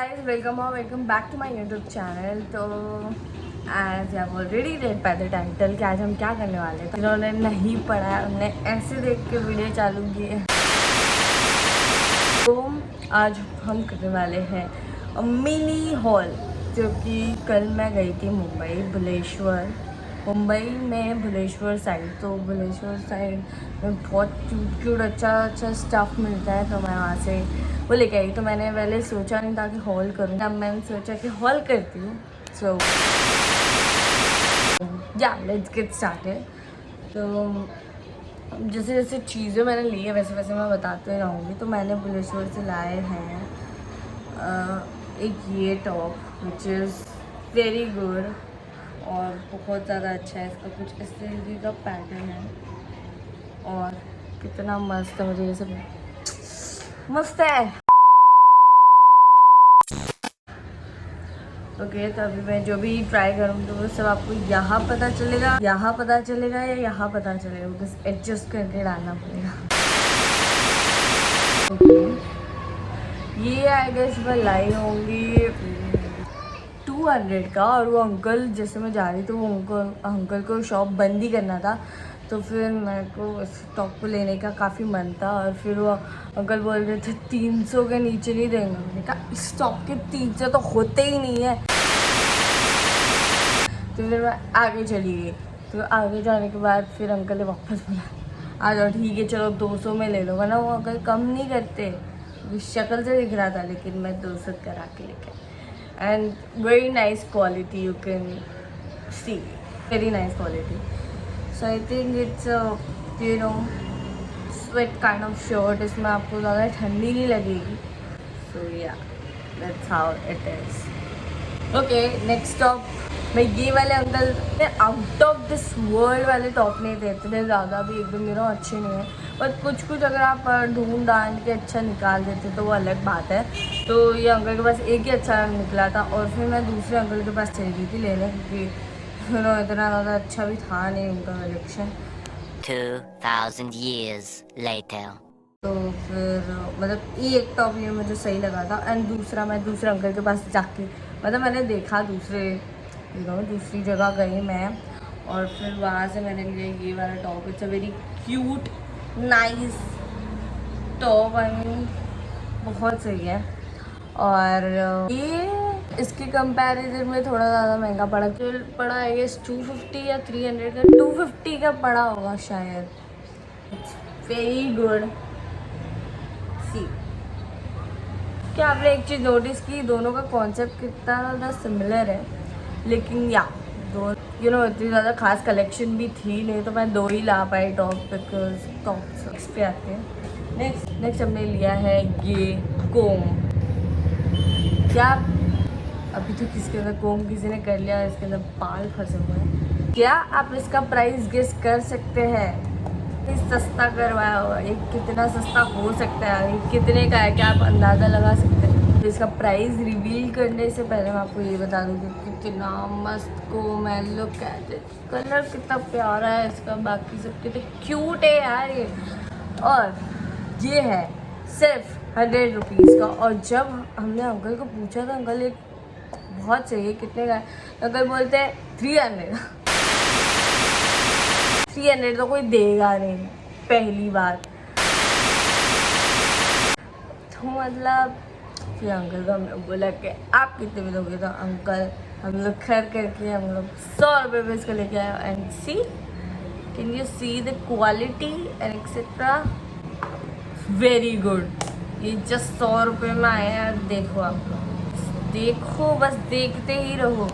guys, welcome back to my YouTube channel। तो as you have already read by the title कि आज हम क्या करने वाले हैं, जिन्होंने नहीं पढ़ा है उन्होंने ऐसे देख के वीडियो चालू की है। तो आज हम करने वाले हैं मिनी हॉल, जो कि कल मैं गई थी मुंबई में भुलेश्वर साइड। तो भुलेश्वर साइड में बहुत क्यूट अच्छा स्टफ़ मिलता है, तो मैं वहाँ से वो लेके आई। तो मैंने पहले सोचा नहीं था कि हॉल करूँगी, अब मैंने सोचा कि हॉल करती हूँ। सो या लेट्स गेट स्टार्टेड। तो जैसे जैसे चीज़ें मैंने ली है वैसे वैसे मैं बताते रहूँगी। तो मैंने भुलेश्वर से लाए हैं एक ये top which is very good और बहुत ज़्यादा अच्छा है। इसका कुछ इस तरीके का पैटर्न है और कितना मस्त है, मुझे ये सब मस्त है। ओके, तो अभी मैं जो भी ट्राई करूँगी तो वो सब आपको यहाँ पता चलेगा या यहाँ पता चलेगा, बस एडजस्ट करके डालना पड़ेगा। ये आई गेस मैं लाई होंगी 200 का। और वो अंकल जैसे मैं जा रही थी वो अंकल को शॉप बंद ही करना था, तो फिर मेरे को इस टॉप को लेने का काफ़ी मन था। और फिर वो अंकल बोल रहे थे 300 के नीचे नहीं देंगे। मैंने कहा इस टॉप के 300 तो होते ही नहीं है। तो फिर मैं आगे चली गई। तो आगे जाने के बाद फिर अंकल ने वापस बोला आ जाओ, ठीक है चलो 200 में ले लो, वरना वो अंकल कम नहीं करते। शक्ल से दिख रहा था, लेकिन मैं 200 करा के लेके। And very nice quality, you can see very nice quality. So I think it's you know sweat kind of shirt. इसमें आपको ज़्यादा ठंडी नहीं लगेगी। सो या that's how it is. Okay, next top मैं ये वाले अंकल ने आउट ऑफ दिस वर्ल्ड वाले टॉप नहीं थे, इतने ज़्यादा भी एकदम मेरा अच्छे नहीं है, पर कुछ अगर आप ढूंढ डाल के अच्छा निकाल देते तो वो अलग बात है। तो ये अंकल के पास एक ही अच्छा निकला था और फिर मैं दूसरे अंकल के पास चली गई थी लेने, क्योंकि इतना ज़्यादा अच्छा भी था नहीं उनका कलेक्शन। 2000 years later। तो फिर मतलब ये एक टॉप ये मुझे सही लगा था। एंड दूसरा मैं दूसरे अंकल के पास जाके मतलब मैंने देखा दूसरी जगह गई मैं, और फिर वहाँ से मैंने लिया ये वाला top. It's a very cute nice top, I mean बहुत सही है। और ये इसके कंपैरिजन में थोड़ा ज़्यादा महंगा पड़ा है ये 250 या 300 का, 250 का पड़ा होगा शायद। It's very good. सी क्या आपने एक चीज़ नोटिस की, दोनों का कॉन्सेप्ट कितना ज़्यादा सिमिलर है, लेकिन या दोनों इतनी ज़्यादा खास कलेक्शन भी थी नहीं, तो मैं 2 ही ला पाई टॉप, बिकॉज टॉप्स पे आते हैं। नेक्स्ट हमने लिया है ये कोम। क्या अभी तो किसके अंदर कोम किसी ने कर लिया, इसके अंदर बाल फंसे हुए हैं। क्या आप इसका प्राइस गेस कर सकते हैं? सस्ता करवाया हुआ, ये कितना सस्ता हो सकता है, ये कितने का है, क्या आप अंदाज़ा लगा सकते हैं? तो इसका प्राइस रिवील करने से पहले मैं आपको ये बता दूँ कि कितना मस्त कोम है। लुक एट इट, कलर कितना प्यारा है इसका, बाकी सब कितने क्यूट है यार ये। और ये है सिर्फ 100 रुपीज़ का। और जब हमने अंकल को पूछा था, अंकल एक बहुत सही, कितने का है? अंकल बोलते हैं 300 तो कोई देगा नहीं, पहली बात। तो मतलब फिर अंकल को हमने बोला कि आप कितने में दोगे? तो अंकल हम लोग खैर करके हम लोग 100 रुपये में इसको लेके आए। And see, can you see the quality and etcetera, very good. ये जस्ट 100 रुपये में आए हैं। देखो आप लोग, देखो बस देखते ही रहो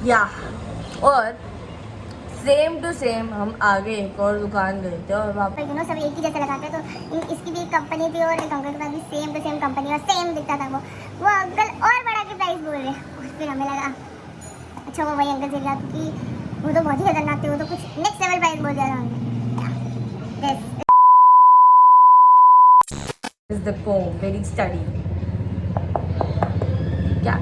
या। और सेम टू सेम हम आगे एक और दुकान गए थे और वहाँ सब एक ही जैसे लगाते हैं। तो इसकी भी एक कंपनी थी और एक अंकल के पास भी सेम टू सेम कंपनी और सेम दिखता था। वो अंकल और बड़ा के प्राइस बोल रहे। फिर हमें लगा अच्छा वो वही अंकल से लिया, क्योंकि वो तो बहुत ही खतरनाक थे, वो तो कुछ नेक्स्ट लेवल प्राइस बोल दिया था उन्होंने। इज द कोम वेरी स्टडी। क्या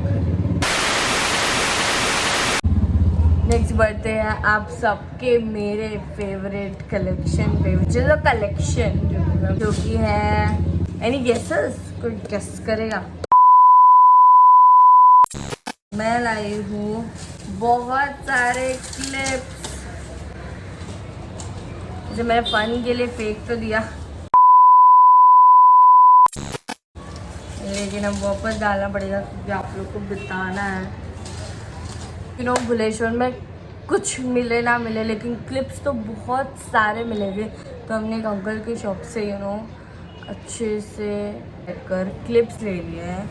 नेक्स्ट बढ़ते हैं आप सबके मेरे फेवरेट कलेक्शन पे, जो कि है एनी गेसेस? कोई गेस करेगा? मैं लाई हूँ बहुत सारे क्लिप्स जो मैंने फन के लिए फेंक तो दिया, लेकिन अब वापस डालना पड़ेगा क्योंकि आप लोग को बताना है। भुवनेश्वर में कुछ मिले ना मिले लेकिन क्लिप्स तो बहुत सारे मिले थे, तो हमने एक अंकल की शॉप से अच्छे से कर क्लिप्स ले लिए हैं,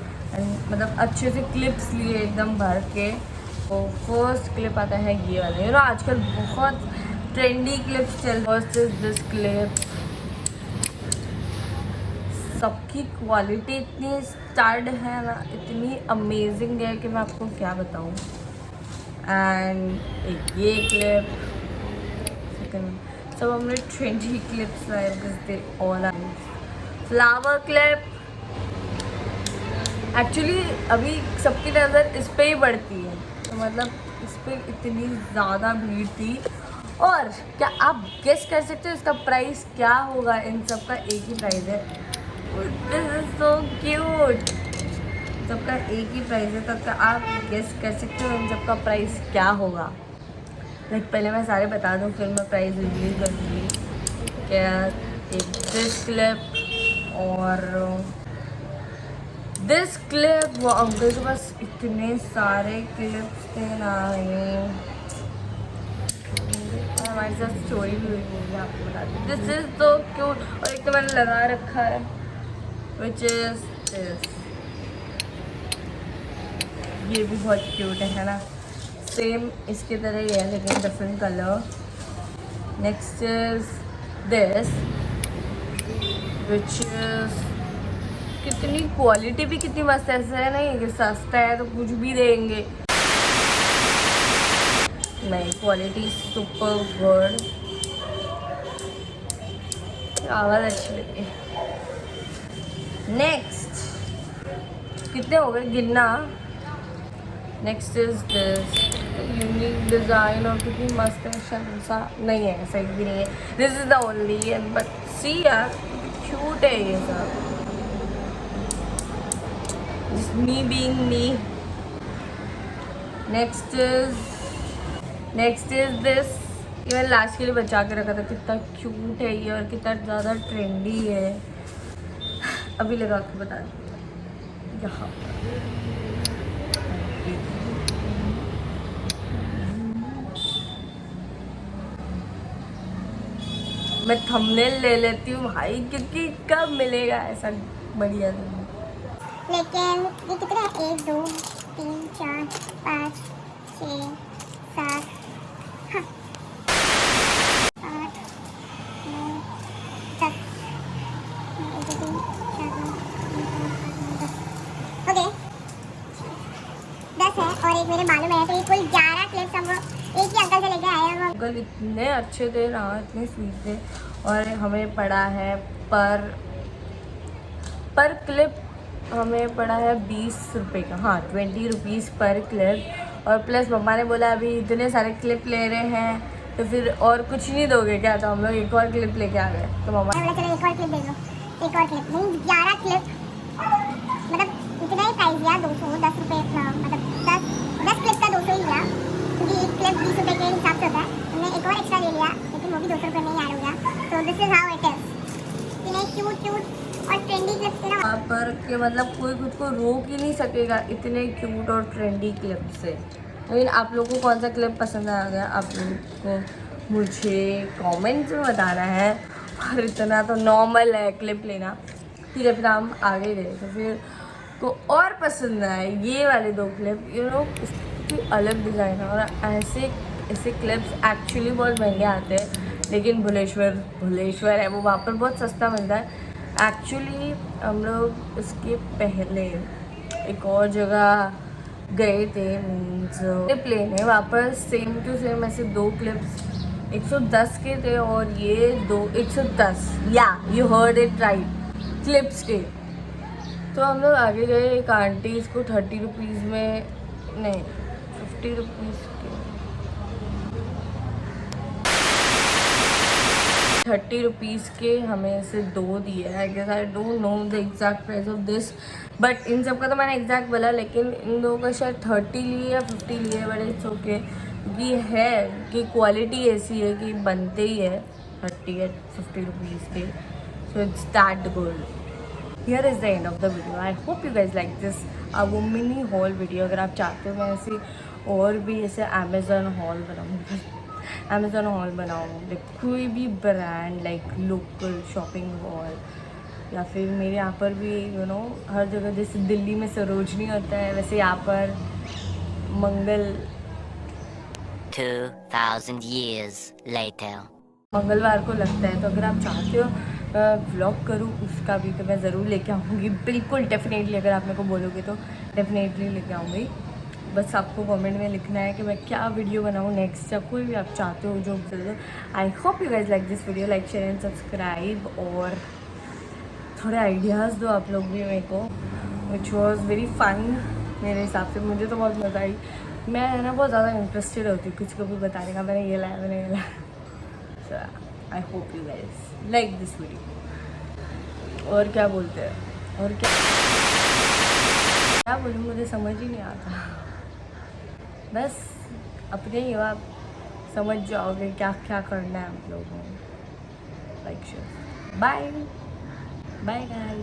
मतलब अच्छे से क्लिप्स लिए एकदम भर के। तो फर्स्ट क्लिप आता है ये वाला, आजकल बहुत ट्रेंडी क्लिप्स चल। First is this clip. सबकी क्वालिटी इतनी स्टार्ड है ना, इतनी अमेजिंग है कि मैं आपको क्या बताऊँ। एंड एक ये क्लिप, सेकंड सब हमने 20 क्लिप्स लाए because they all are flower clip. Actually अभी सबकी नज़र इस पे ही बढ़ती है, तो मतलब इस पे इतनी ज़्यादा भीड़ थी। और क्या आप गेस कर सकते हो इसका प्राइस क्या होगा? इन सब का एक ही प्राइस है। This is so cute. सबका एक ही प्राइस है, तब का आप गेस कर सकते हो इन सब का प्राइस क्या होगा। लाइक पहले मैं सारे बता दूँ फिर मैं प्राइस रिवील करूँगी। क्या एक दिस क्लिप और दिस क्लिप। वो अंकल के पास इतने सारे क्लिप्स थे ना, हमारे साथ स्टोरी भी हुई होगी, आपको बता दूँ। दिस इज तो क्यूट। और एक तो मैंने लगा रखा है विच इज दिस, ये भी बहुत क्यूट है ना, सेम इसकी तरह ही है लेकिन different colour. Next is this which is, कितनी क्वालिटी भी कितनी मस्त है। ऐसा है नहीं कि सस्ता है तो कुछ भी देंगे, नहीं, क्वालिटी सुपर गुड। आवाज़ अच्छी लगी। नेक्स्ट कितने हो गए गिनना। Next is this unique design, और कितनी मस्त है। शहंसा नहीं है, सही भी नहीं है। This is the only and but see यार क्यूट है ये सब। Me being me. Next is this, ये मैंने लास्ट के लिए बचा के रखा था। कितना क्यूट है ये और कितना ज़्यादा ट्रेंडी है। अभी लगा के बता दी यहाँ। मैं थंबनेल ले लेती हूँ भाई, क्योंकि कब मिलेगा ऐसा बढ़िया दिन। लेकिन ये कितने हैं? 1 2 3 4 5 6 7 8 9 10। ओके 10 है और एक मेरे बालों में है, तो ये कुल 11 क्लिप्स हम एक ही अंकल से लेके आए हैं। अंकल इतने अच्छे थे ना, इतने स्वीट थे। और हमें पड़ा है पर क्लिप हमें पड़ा है 20 रुपये का, हाँ 20 रुपीज़ पर क्लिप। और प्लस मम्मा ने बोला अभी इतने सारे क्लिप ले रहे हैं तो फिर और कुछ नहीं दोगे क्या? तो हम लोग एक और क्लिप लेके आ गए। तो मम्मा चलो एक और क्लिप दे दो, एक और क्लिप नहीं 11 क्लिप, मतलब इतना ही प्राइस लिया 210 रुपये, मतलब 10 क्लिप का 200 ही लिया, क्योंकि एक क्लिप 20 रुपये के हिसाब से होता है। हमने एक और एक्स्ट्रा ले लिया लेकिन वो भी 200 रुपये में ही ऐड हो गया। तो this is how it is. इतने क्यूट और ट्रेंडी क्लिप्स थे ना वहाँ पर कि मतलब कोई खुद को रोक ही नहीं सकेगा इतने क्यूट और ट्रेंडी क्लिप से। लेकिन आप लोगों को कौन सा क्लिप पसंद आ गया आप लोगों को मुझे कमेंट्स में बताना है। और इतना तो नॉर्मल है क्लिप लेना। ठीक है, फिर हम आगे गए तो फिर को और पसंद आए ये वाले 2 क्लिप। इसकी अलग डिज़ाइन है और ऐसे क्लिप्स एक्चुअली बहुत महंगे आते हैं, लेकिन भुवनेश्वर है वो, वहाँ पर बहुत सस्ता मिलता है। एक्चुअली हम लोग इसके पहले एक और जगह गए थे, मीन्स प्लेन है, वहाँ पर सेम टू सेम ऐसे 2 क्लिप्स 110 के थे और ये 110, या you heard it right, clips के। तो हम लोग आगे गए, एक आंटी इसको 30 रुपीज़ में, नहीं 50 रुपीज़ के, 30 रुपीज़ के हमें से 2 दिए हैं। I guess I don't know the exact price of this, but इन सब का तो मैंने एग्जैक्ट बोला, लेकिन इन दो का शायद 30 लिए या 50 लिए, बट इट्स ओके। क्योंकि है कि क्वालिटी ऐसी है कि बनते ही है 30 या 50 रुपीज़ के, so it's that good. Here is the end of the video. I hope you guys like this वो मिनी हॉल वीडियो। अगर आप चाहते हो मैं ऐसी और भी ऐसे अमेज़न हॉल बनाऊँ, अमेज़न हॉल बनाऊँ, लाइक कोई भी brand, like local shopping hall, या फिर मेरे यहाँ पर भी हर जगह जैसे दिल्ली में सरोजनी होता है वैसे यहाँ पर मंगल 2000 years later. मंगलवार को लगता है। तो अगर आप चाहते हो व्लॉग करूँ उसका भी, तो मैं ज़रूर लेके आऊँगी, बिल्कुल डेफिनेटली। अगर आप मेरे को बोलोगे तो डेफिनेटली लेके आऊँगी। बस आपको कमेंट में लिखना है कि मैं क्या वीडियो बनाऊँ नेक्स्ट, या कोई भी आप चाहते हो जो। I hope you guys like this video, like share and subscribe, और थोड़े आइडियाज़ दो आप लोग भी मेरे को, विच वॉज वेरी फन मेरे हिसाब से। मुझे तो बहुत मज़ा आई। मैं है ना बहुत ज़्यादा इंटरेस्टेड होती हूँ कुछ को भी बताने का, मैंने ये लाया। So I hope you guys like this video. और क्या बोलते हैं, और क्या बोलूँ, मुझे समझ ही नहीं आता। बस अपने ही आप समझ जाओगे क्या क्या करना है आप लोगों को। Like share, bye bye guys.